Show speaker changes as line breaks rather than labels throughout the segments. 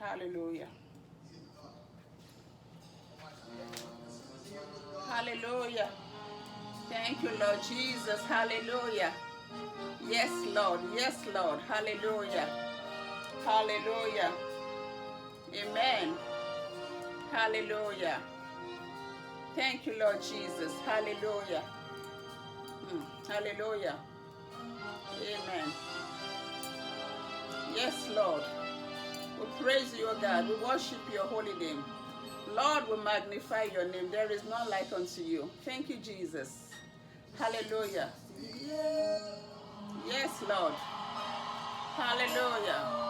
Hallelujah. Hallelujah. Thank you, Lord Jesus. Hallelujah. Yes, Lord. Yes, Lord. Hallelujah. Hallelujah. Amen. Hallelujah. Thank you, Lord Jesus. Hallelujah. Hallelujah. Amen. Yes, Lord. We praise you, O God. We worship your holy name. Lord, we magnify your name. There is none like unto you. Thank you, Jesus. Hallelujah. Yes, Lord. Hallelujah.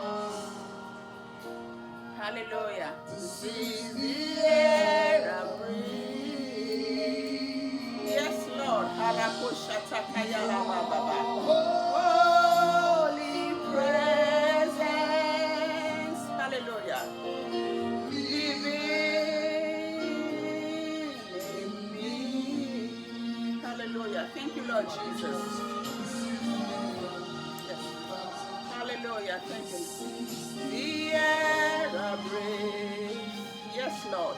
Hallelujah. This is the air I breathe. Yes, Lord. Holy presence. Hallelujah. Living in me. Hallelujah. Thank you, Lord Jesus. Yes. Hallelujah. Thank you. The air I breathe. Yes, Lord.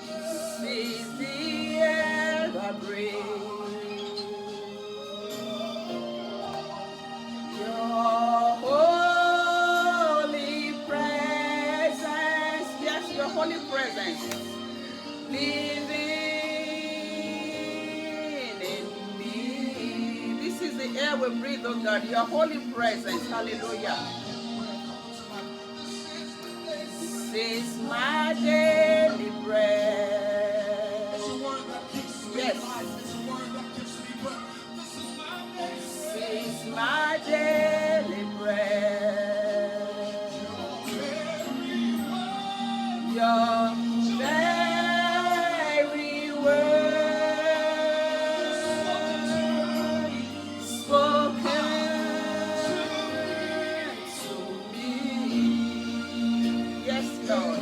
This is the air I breathe. Your holy presence. Yes, your holy presence. Living in me. This is the air we breathe, oh God. Your holy presence. Hallelujah. This is my daily bread. Yes. This is my daily bread. Your very word spoken to me. Yes, Lord.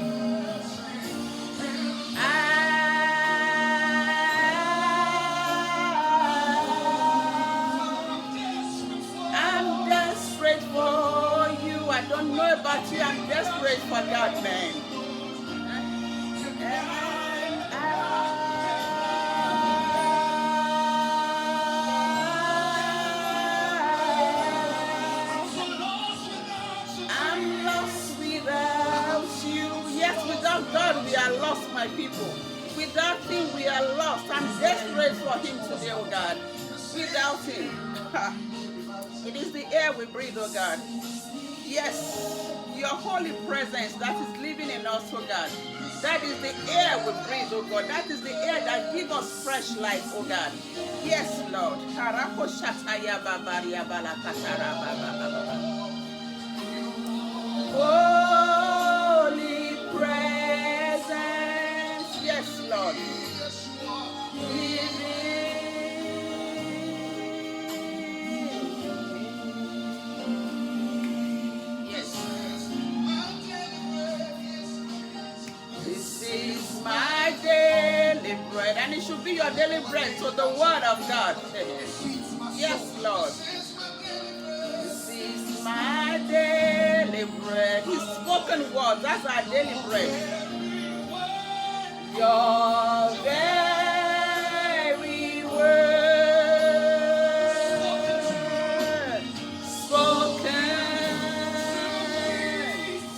I'm desperate for you. I don't know about you. I'm desperate for God, man. I'm lost without you. Yes, without God we are lost, my people. Without him we are lost. I'm desperate for him today, oh God. Without him. It is the air we breathe, oh God. Yes, your holy presence that is living in us, oh God. That is the air we breathe, oh God. That is the air that gives us fresh life, oh God. Yes, Lord. Holy presence. Yes, Lord. My daily bread, and it should be your daily bread, so the word of God. Yes, Lord. This is my daily bread. His spoken word, that's our daily bread. Your very word spoken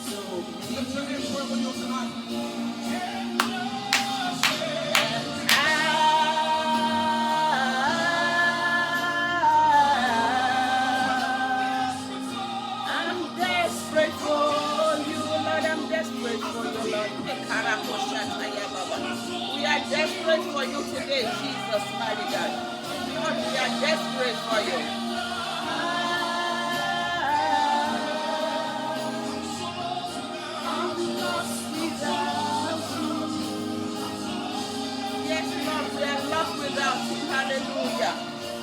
to me. We are desperate for you today, Jesus, mighty God. Lord, we are desperate for you. Yes, Lord, we are lost without you. Hallelujah.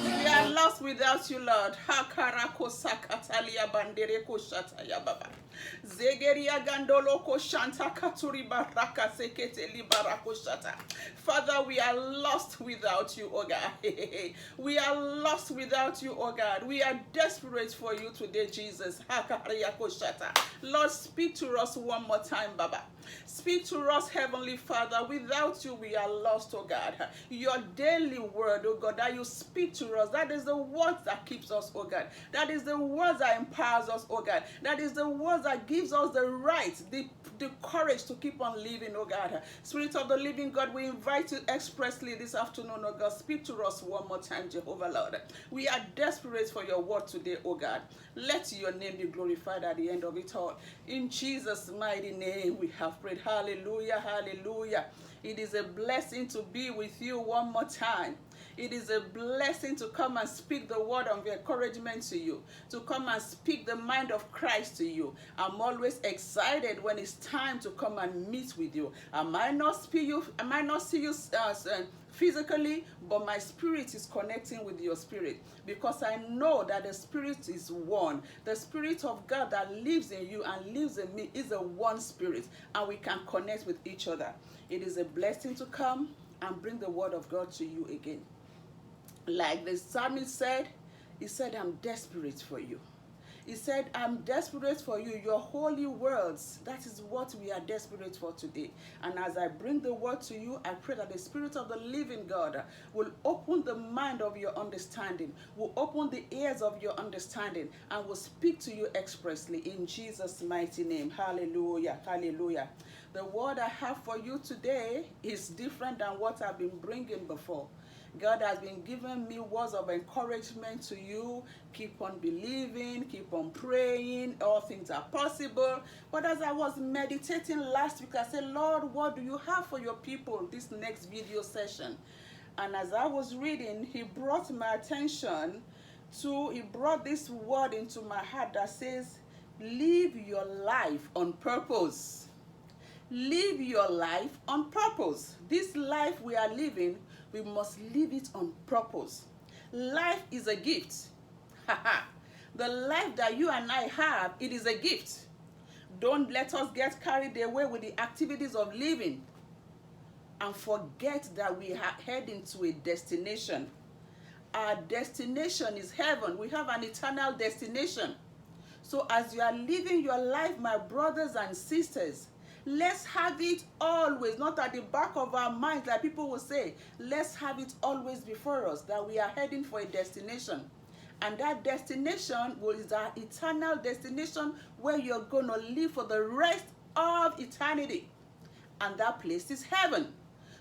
We are lost lost without you, Lord. Hakarako sakatalia bandereko shataya baba. Zegeria gandoloko shanta katuri baraka sekete libarako shata. Father, we are lost without you, oh God. We are lost without you, oh God. We are desperate for you today, Jesus. Hakariako shata. Lord, speak to us one more time, Baba. Speak to us, Heavenly Father. Without you, we are lost, oh God. Your daily word, oh God, that you speak to us, that is the word that keeps us, oh God. That is the word that empowers us, oh God. That is the word that gives us the right, the courage to keep on living, oh God. Spirit of the living God, we invite you expressly this afternoon, oh God. Speak to us one more time, Jehovah Lord. We are desperate for your word today, oh God. Let your name be glorified at the end of it all. In Jesus' mighty name we have prayed. Hallelujah, hallelujah. It is a blessing to be with you one more time. It is a blessing to come and speak the word of encouragement to you, to come and speak the mind of Christ to you. I'm always excited when it's time to come and meet with you. I might not see you physically, but my spirit is connecting with your spirit, because I know that the spirit is one. The spirit of God that lives in you and lives in me is a one spirit, and we can connect with each other. It is a blessing to come and bring the word of God to you again. Like the psalmist said, he said, I'm desperate for you. He said, I'm desperate for you, your holy words. That is what we are desperate for today. And as I bring the word to you, I pray that the Spirit of the living God will open the mind of your understanding, will open the ears of your understanding, and will speak to you expressly in Jesus' mighty name. Hallelujah, hallelujah. The word I have for you today is different than what I've been bringing before. God has been giving me words of encouragement to you. Keep on believing, keep on praying, all things are possible. But as I was meditating last week, I said, Lord, what do you have for your people this next video session? And as I was reading, he brought this word into my heart that says, live your life on purpose. Live your life on purpose. This life we are living, we must live it on purpose. Life is a gift. The life that you and I have, it is a gift. Don't let us get carried away with the activities of living and forget that we are heading to a destination. Our destination is heaven. We have an eternal destination. So as you are living your life, my brothers and sisters, let's have it always, not at the back of our minds like people will say. Let's have it always before us that we are heading for a destination. And that destination is our eternal destination where you're going to live for the rest of eternity. And that place is heaven.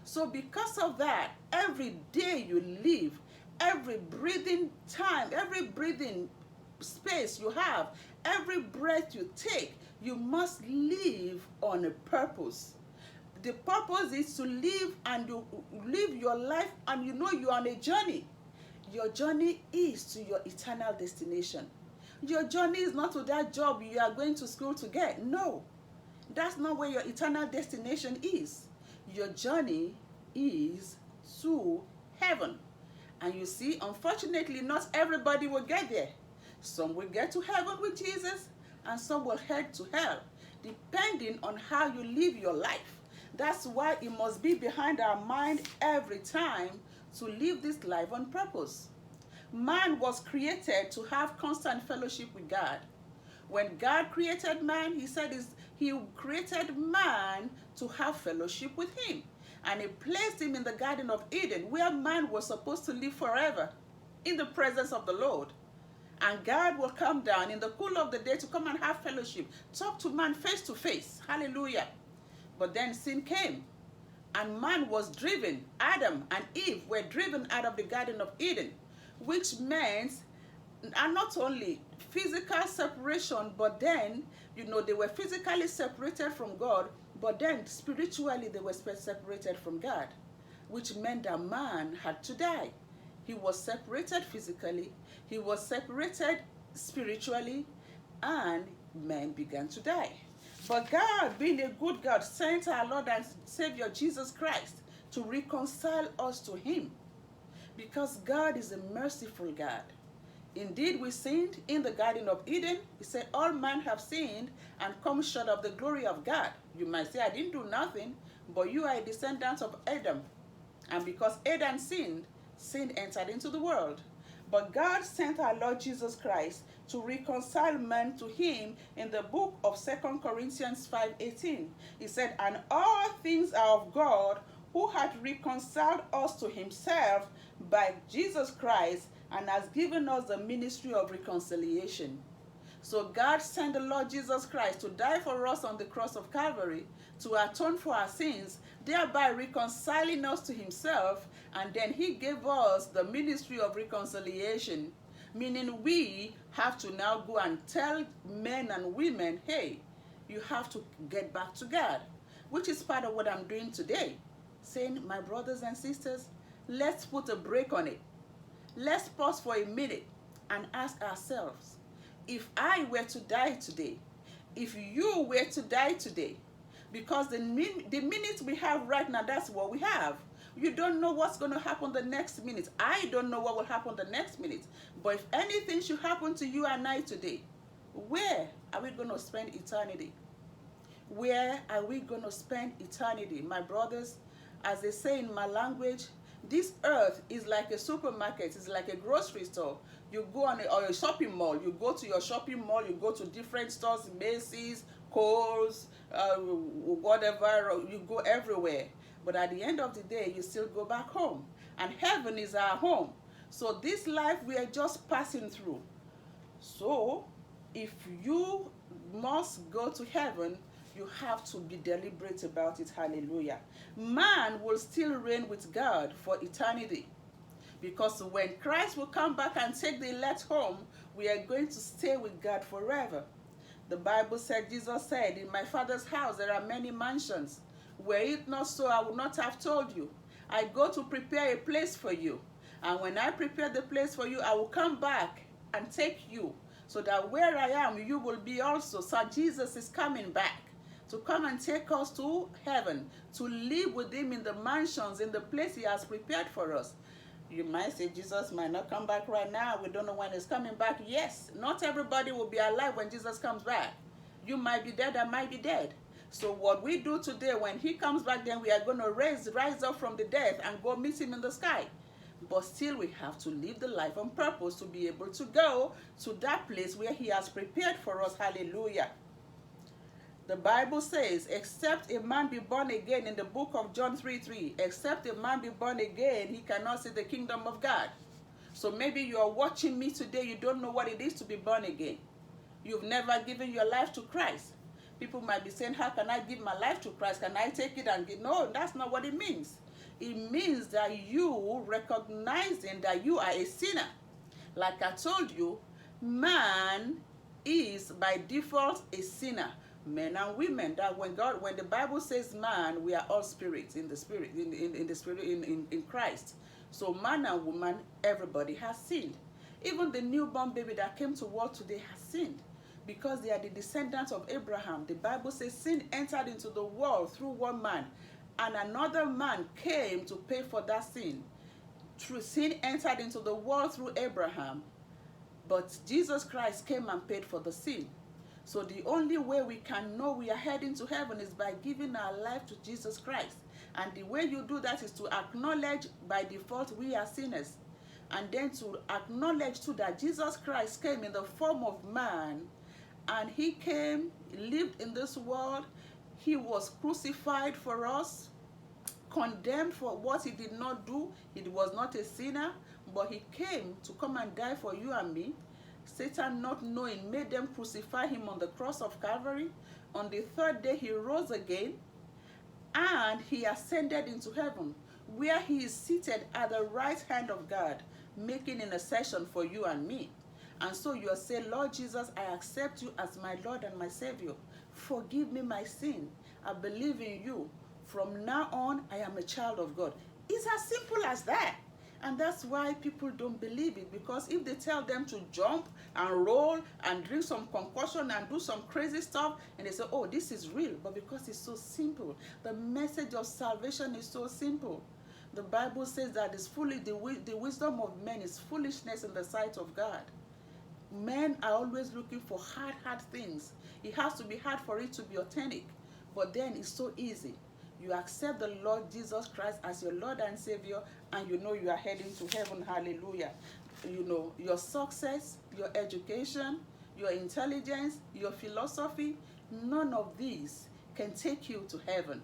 So because of that, every day you live, every breathing time, every breathing space you have, every breath you take, you must live on a purpose. The purpose is to live, and you live your life, and you know you're on a journey. Your journey is to your eternal destination. Your journey is not to that job you are going to school to get. No, that's not where your eternal destination is. Your journey is to heaven. And you see, unfortunately, not everybody will get there. Some will get to heaven with Jesus, and some will head to hell, depending on how you live your life. That's why it must be behind our mind every time to live this life on purpose. Man was created to have constant fellowship with God. When God created man, he said he created man to have fellowship with him. And he placed him in the Garden of Eden, where man was supposed to live forever in the presence of the Lord. And God will come down in the cool of the day to come and have fellowship, talk to man face to face. Hallelujah. But then sin came, and man was driven. Adam and Eve were driven out of the Garden of Eden, which meant, and not only physical separation, but then, they were physically separated from God, but then spiritually they were separated from God, which meant that man had to die. He was separated physically, he was separated spiritually, and man began to die. But God, being a good God, sent our Lord and Savior Jesus Christ to reconcile us to him. Because God is a merciful God. Indeed, we sinned in the Garden of Eden. He said, all men have sinned and come short of the glory of God. You might say, I didn't do nothing, but you are a descendant of Adam. And because Adam sinned, sin entered into the world. But God sent our Lord Jesus Christ to reconcile men to him in the book of 2 Corinthians 5:18. He said, and all things are of God, who hath reconciled us to himself by Jesus Christ, and has given us the ministry of reconciliation. So God sent the Lord Jesus Christ to die for us on the cross of Calvary to atone for our sins, thereby reconciling us to himself, and then he gave us the ministry of reconciliation, meaning we have to now go and tell men and women, hey, you have to get back to God, which is part of what I'm doing today, saying, my brothers and sisters, let's put a break on it. Let's pause for a minute and ask ourselves, if I were to die today, if you were to die today, because the minute we have right now, that's what we have. You don't know what's going to happen the next minute. I don't know what will happen the next minute. But if anything should happen to you and I today, where are we going to spend eternity? Where are we going to spend eternity? My brothers, as they say in my language, this earth is like a supermarket. It's like a grocery store. You go on or a shopping mall. You go to your shopping mall. You go to different stores, Macy's, Kohl's, whatever. You go everywhere. But at the end of the day, you still go back home. And heaven is our home. So this life we are just passing through. So if you must go to heaven, you have to be deliberate about it. Hallelujah. Man will still reign with God for eternity. Because when Christ will come back and take the elect home, we are going to stay with God forever. The Bible said, Jesus said, in my Father's house there are many mansions. Were it not so, I would not have told you. I go to prepare a place for you. And when I prepare the place for you, I will come back and take you, so that where I am, you will be also. So Jesus is coming back to come and take us to heaven, to live with him in the mansions, in the place he has prepared for us. You might say Jesus might not come back right now. We don't know when he's coming back. Yes, not everybody will be alive when Jesus comes back. You might be dead, I might be dead. So what we do today, when he comes back, then we are going to rise up from the dead and go meet him in the sky. But still we have to live the life on purpose to be able to go to that place where he has prepared for us. Hallelujah. The Bible says, except a man be born again, in the book of John 3:3, except a man be born again, he cannot see the kingdom of God. So maybe you are watching me today, you don't know what it is to be born again. You've never given your life to Christ. People might be saying, how can I give my life to Christ? Can I take it and give? No, that's not what it means. It means that you recognizing that you are a sinner. Like I told you, man is by default a sinner. Men and women, that when the Bible says man, we are all spirits in the spirit, in the spirit, in Christ. So man and woman, everybody has sinned. Even the newborn baby that came to world today has sinned, because they are the descendants of Abraham. The Bible says sin entered into the world through one man, and another man came to pay for that sin. Through sin entered into the world through Abraham, but Jesus Christ came and paid for the sin. So the only way we can know we are heading to heaven is by giving our life to Jesus Christ. And the way you do that is to acknowledge by default we are sinners. And then to acknowledge too that Jesus Christ came in the form of man, and he came, lived in this world. He was crucified for us, condemned for what he did not do. He was not a sinner, but he came to come and die for you and me. Satan, not knowing, made them crucify him on the cross of Calvary. On the third day, he rose again, and he ascended into heaven, where he is seated at the right hand of God, making intercession for you and me. And so you are saying, Lord Jesus, I accept you as my Lord and my Savior. Forgive me my sin. I believe in you. From now on, I am a child of God. It's as simple as that. And that's why people don't believe it, because if they tell them to jump and roll and drink some concussion and do some crazy stuff, and they say, oh, this is real. But because it's so simple, the message of salvation is so simple. The Bible says that the wisdom of men is foolishness in the sight of God. Men are always looking for hard things. It has to be hard for it to be authentic. But then it's so easy. You accept the Lord Jesus Christ as your Lord and Savior, and you know you are heading to heaven. Hallelujah. You know, your success, your education, your intelligence, your philosophy, none of these can take you to heaven.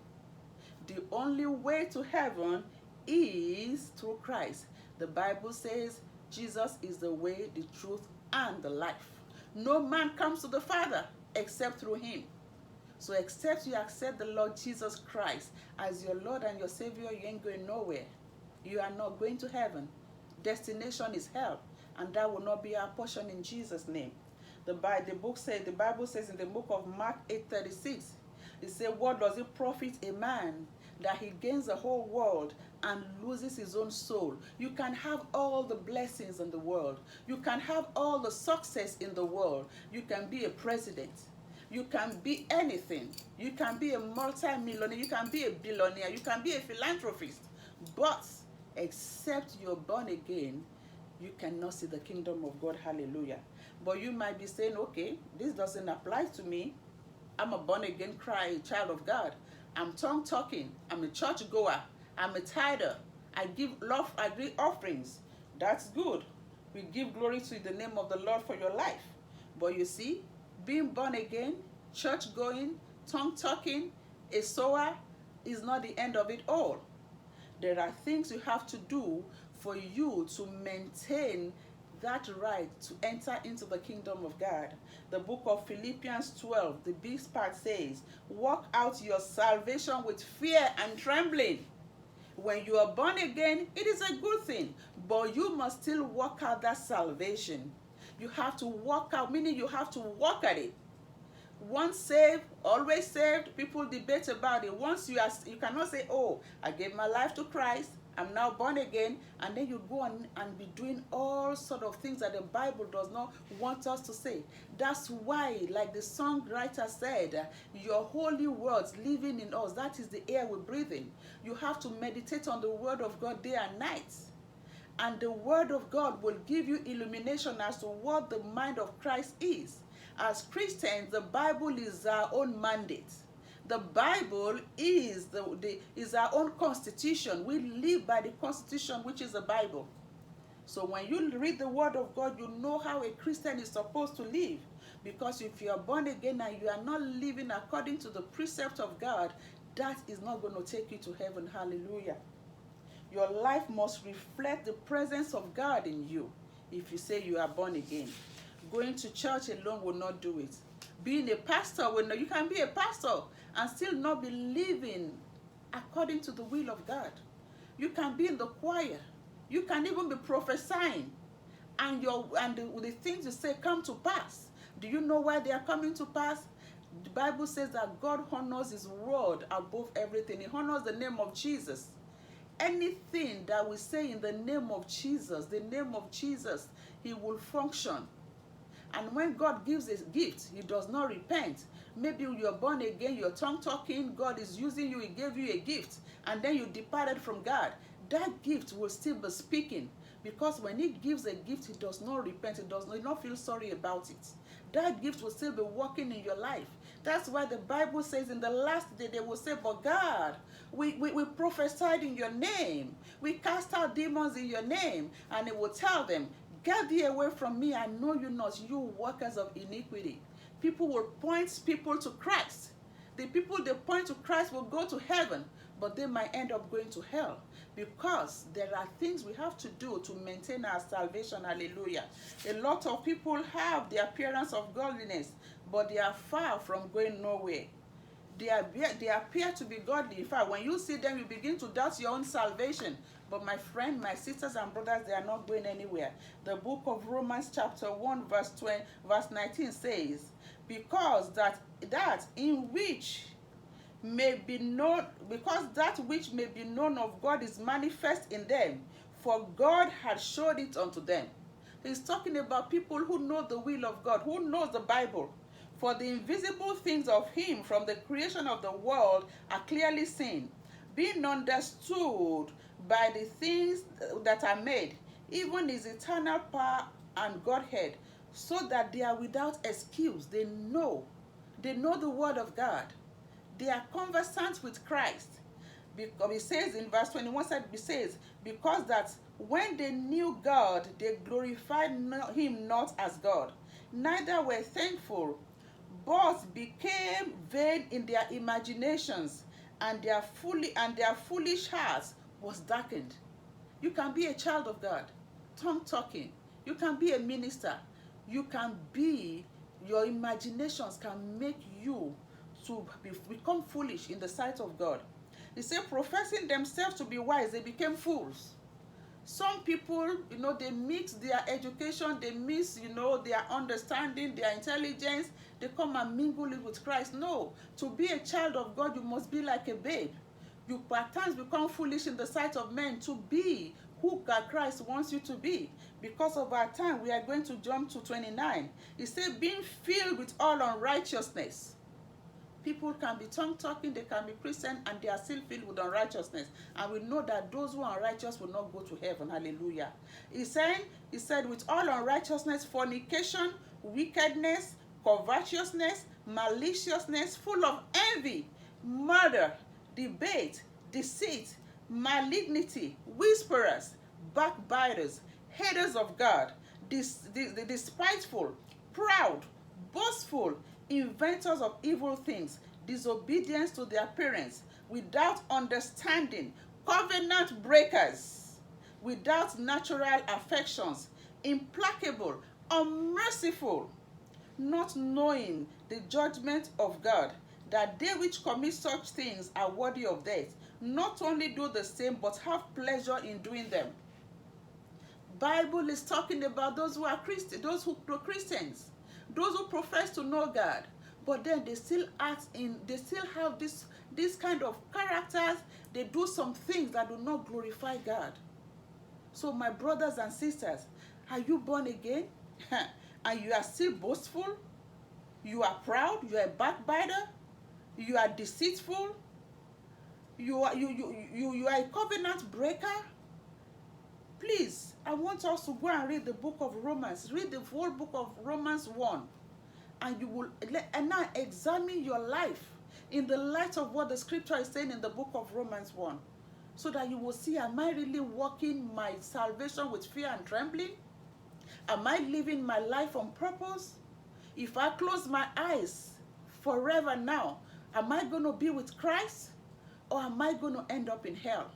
The only way to heaven is through Christ. The Bible says Jesus is the way, the truth, and the life. No man comes to the Father except through him. So except you accept the Lord Jesus Christ as your Lord and your Savior, you ain't going nowhere. You are not going to heaven. Destination is hell, and that will not be our portion in Jesus' name. The Bible says in the book of Mark 8:36, it says, what does it profit a man that he gains the whole world and loses his own soul? You can have all the blessings in the world. You can have all the success in the world. You can be a president. You can be anything. You can be a multi-millionaire. You can be a billionaire. You can be a philanthropist. But except you're born again, you cannot see the kingdom of God. Hallelujah. But you might be saying, okay, this doesn't apply to me. I'm a born-again child of God. I'm tongue-talking. I'm a church-goer. I'm a tither. I give offerings. That's good. We give glory to the name of the Lord for your life. But you see, being born again, church-going, tongue-talking, a sower is not the end of it all. There are things you have to do for you to maintain that right to enter into the kingdom of God. The book of Philippians 12, the big part says, work out your salvation with fear and trembling. When you are born again, it is a good thing, but you must still work out that salvation. You have to work out, meaning you have to work at it. Once saved, always saved. People debate about it. Once you cannot say, oh, I gave my life to Christ, I'm now born again, and then you go on and be doing all sort of things that the Bible does not want us to say. That's why, like the songwriter said, your holy words living in us, that is the air we breathe in. You have to meditate on the word of God day and night. And the word of God will give you illumination as to what the mind of Christ is. As Christians, the Bible is our own mandate. The Bible is our own constitution. We live by the constitution, which is the Bible. So when you read the word of God, you know how a Christian is supposed to live. Because if you are born again and you are not living according to the precept of God, that is not going to take you to heaven. Hallelujah. Your life must reflect the presence of God in you if you say you are born again. Going to church alone will not do it. Being a pastor will not. You can be a pastor and still not be living according to the will of God. You can be in the choir. You can even be prophesying. And the things you say come to pass. Do you know why they are coming to pass? The Bible says that God honors his word above everything. He honors the name of Jesus. Anything that we say in the name of Jesus, he will function. And when God gives a gift, he does not repent. Maybe you're born again, you're tongue-talking, God is using you, he gave you a gift, and then you departed from God. That gift will still be speaking, because when he gives a gift, he does not repent, he does not feel sorry about it. That gift will still be working in your life. That's why the Bible says in the last day they will say, but God, we prophesied in your name. We cast out demons in your name. And it will tell them, get thee away from me, I know you not, you workers of iniquity. People will point people to Christ. The people they point to Christ will go to heaven, but they might end up going to hell, because there are things we have to do to maintain our salvation. Hallelujah. A lot of people have the appearance of godliness, but they are far from going nowhere. They appear to be godly. In fact, when you see them, you begin to doubt your own salvation. But my friend, my sisters and brothers, they are not going anywhere. The book of Romans chapter 1 verse 19 says, because that which may be known of God is manifest in them, for God had showed it unto them. He's talking about people who know the will of God, who knows the Bible. For the invisible things of him from the creation of the world are clearly seen, being understood by the things that are made, even his eternal power and Godhead, so that they are without excuse. They know the word of God. They are conversant with Christ. Because it says in verse 21, it says, because that when they knew God, they glorified him not as God, neither were thankful, but became vain in their imaginations, and their foolish hearts was darkened. You can be a child of God, tongue talking. You can be a minister. You can be, your imaginations can make you to become foolish in the sight of God. He said, professing themselves to be wise, they became fools. Some people, they mix their education, they mix, their understanding, their intelligence, they come and mingle it with Christ. No, to be a child of God, you must be like a babe. You at times become foolish in the sight of men to be who God Christ wants you to be. Because of our time, we are going to jump to 29. He said, being filled with all unrighteousness. People can be tongue-talking, they can be Christian, and they are still filled with unrighteousness. And we know that those who are unrighteous will not go to heaven. Hallelujah. He said, with all unrighteousness, fornication, wickedness, covetousness, maliciousness, full of envy, murder, debate, deceit, malignity, whisperers, backbiters, haters of God, despiteful, proud, boastful, inventors of evil things, disobedience to their parents, without understanding, covenant breakers, without natural affections, implacable, unmerciful, not knowing the judgment of God, that they which commit such things are worthy of death, not only do the same, but have pleasure in doing them. Bible is talking about those who are Christians, those who are Christians, those who profess to know God, but then they still have this kind of characters. They do some things that do not glorify God. So my brothers and sisters, are you born again? And you are still boastful? You are proud? You are a backbiter? You are deceitful? You are a covenant breaker? Please, I want us to go and read the book of Romans. Read the whole book of Romans 1. And you will now examine your life in the light of what the scripture is saying in the book of Romans 1. So that you will see, am I really walking my salvation with fear and trembling? Am I living my life on purpose? If I close my eyes forever now, am I going to be with Christ? Or am I going to end up in hell?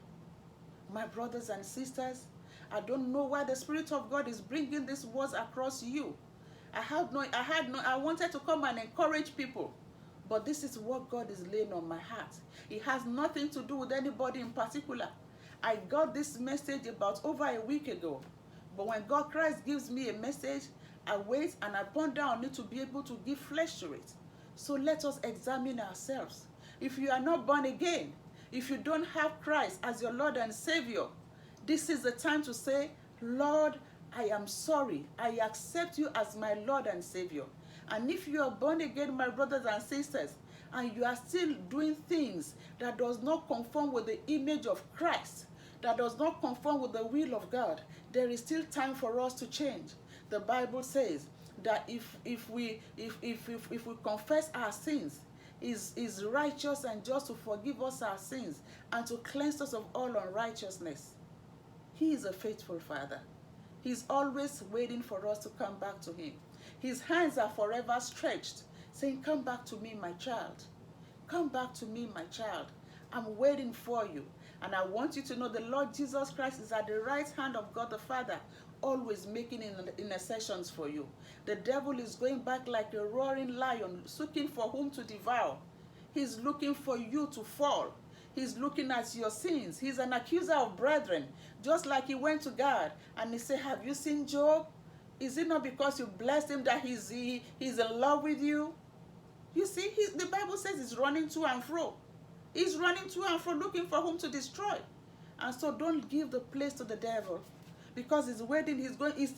My brothers and sisters, I don't know why the Spirit of God is bringing these words across you. I wanted to come and encourage people, but this is what God is laying on my heart. It has nothing to do with anybody in particular. I got this message about over a week ago, but when God Christ gives me a message, I wait and I ponder on it to be able to give flesh to it. So let us examine ourselves. If you are not born again, if you don't have Christ as your Lord and Savior, this is the time to say, Lord, I am sorry. I accept you as my Lord and Savior. And if you are born again, my brothers and sisters, and you are still doing things that does not conform with the image of Christ, that does not conform with the will of God, there is still time for us to change. The Bible says that if we confess our sins, is righteous and just to forgive us our sins and to cleanse us of all unrighteousness. He is a faithful Father. He's always waiting for us to come back to him. His hands are forever stretched, saying, come back to me, my child. Come back to me, my child. I'm waiting for you. And I want you to know the Lord Jesus Christ is at the right hand of God the Father, always making intercessions for you. The devil is going back like a roaring lion, looking for whom to devour. He's looking for you to fall. He's looking at your sins. He's an accuser of brethren, just like he went to God and he said, have you seen Job? Is it not because you blessed him that he's in love with you? You see, the Bible says he's running to and fro. He's running to and fro looking for whom to destroy. And so don't give the place to the devil, because he's waiting.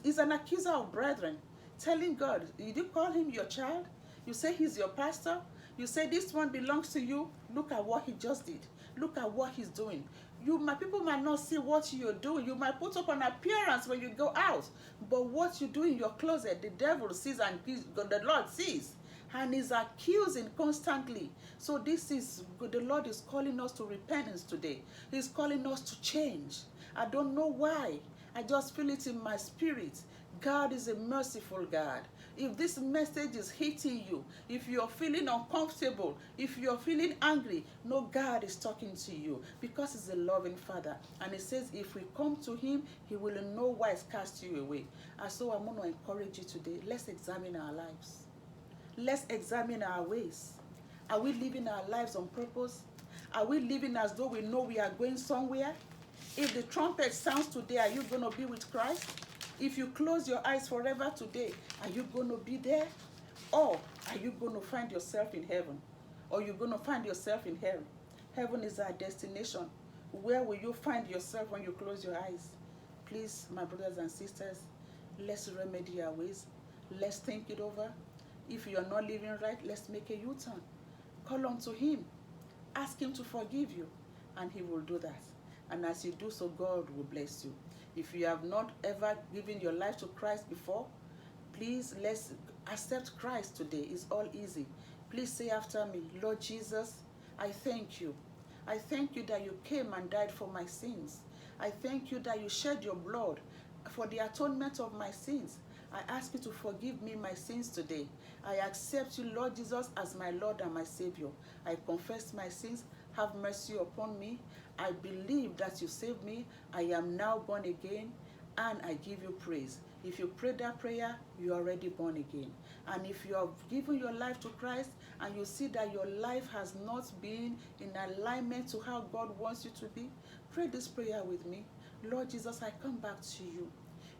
He's an accuser of brethren, telling God, did you call him your child? You say he's your pastor. You say this one belongs to you. Look at what he just did. Look at what he's doing. You, my people might not see what you're doing. You might put up an appearance when you go out, but what you do in your closet, the devil sees and the Lord sees, and is accusing constantly. So this is, the Lord is calling us to repentance today. He's calling us to change. I don't know why. I just feel it in my spirit. God is a merciful God. If this message is hitting you, if you're feeling uncomfortable, if you're feeling angry, no, God is talking to you because He's a loving Father. And He says if we come to Him, He will in no wise cast you away. And so I'm going to encourage you today. Let's examine our lives. Let's examine our ways. Are we living our lives on purpose? Are we living as though we know we are going somewhere? If the trumpet sounds today, are you going to be with Christ? If you close your eyes forever today, are you going to be there? Or are you going to find yourself in heaven? Or you're going to find yourself in hell? Heaven is our destination. Where will you find yourself when you close your eyes? Please, my brothers and sisters, let's remedy our ways. Let's think it over. If you are not living right, let's make a U-turn. Call on to Him. Ask Him to forgive you, and He will do that. And as you do so, God will bless you. If you have not ever given your life to Christ before, please let's accept Christ today. It's all easy. Please say after me, Lord Jesus, I thank you. I thank you that you came and died for my sins. I thank you that you shed your blood for the atonement of my sins. I ask you to forgive me my sins today. I accept you, Lord Jesus, as my Lord and my Savior. I confess my sins. Have mercy upon me. I believe that you saved me. I am now born again, and I give you praise. If you pray that prayer, you are already born again. And if you have given your life to Christ and you see that your life has not been in alignment to how God wants you to be, pray this prayer with me. Lord Jesus, I come back to you.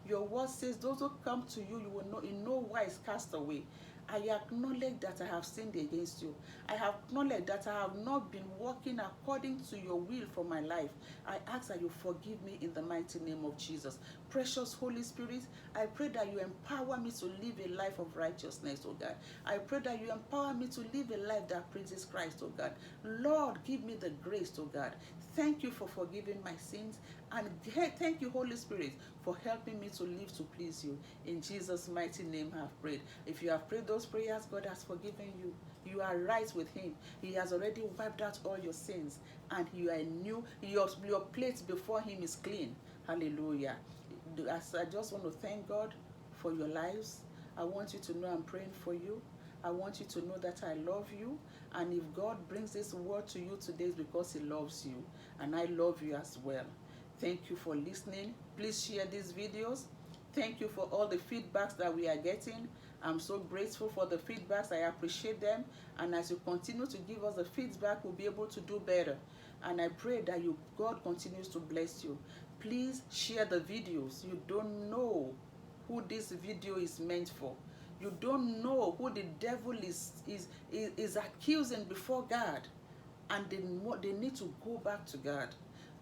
Your word says those who come to you, you will not in no wise cast away. I acknowledge that I have sinned against you. I have acknowledged that I have not been walking according to your will for my life. I ask that you forgive me in the mighty name of Jesus. Precious Holy Spirit, I pray that you empower me to live a life of righteousness, oh God. I pray that you empower me to live a life that pleases Christ, oh God. Lord, give me the grace, oh God. Thank you for forgiving my sins. And thank you, Holy Spirit, for helping me to live to please you. In Jesus' mighty name I have prayed. If you have prayed those prayers, God has forgiven you. You are right with Him. He has already wiped out all your sins. And you are new. Your plate before Him is clean. Hallelujah. I just want to thank God for your lives. I want you to know I'm praying for you. I want you to know that I love you. And if God brings this word to you today, it's because He loves you. And I love you as well. Thank you for listening. Please share these videos. Thank you for all the feedbacks that we are getting. I'm so grateful for the feedbacks. I appreciate them. And as you continue to give us the feedback, we'll be able to do better. And I pray that God continues to bless you. Please share the videos. You don't know who this video is meant for. You don't know who the devil is accusing before God. And they need to go back to God,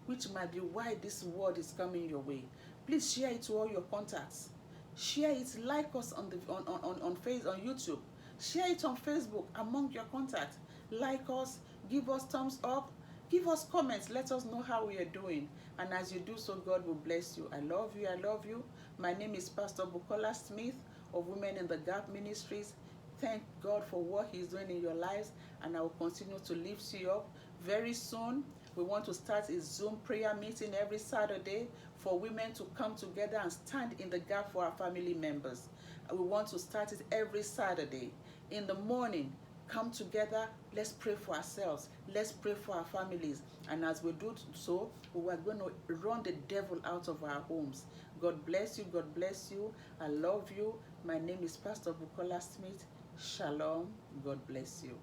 which might be why this word is coming your way. Please share it to all your contacts. Share it, like us on YouTube. Share it on Facebook among your contacts. Like us, give us thumbs up, give us comments, let us know how we are doing. And as you do so, God will bless you. I love you, I love you. My name is Pastor Bukola Smith of Women in the Gap Ministries. Thank God for what He's doing in your lives, and I will continue to lift you up. Very soon, we want to start a Zoom prayer meeting every Saturday for women to come together and stand in the gap for our family members. We want to start it every Saturday. In the morning, come together, let's pray for ourselves, let's pray for our families. And as we do so, we are going to run the devil out of our homes. God bless you, God bless you. I love you. My name is Pastor Bukola Smith. Shalom. God bless you.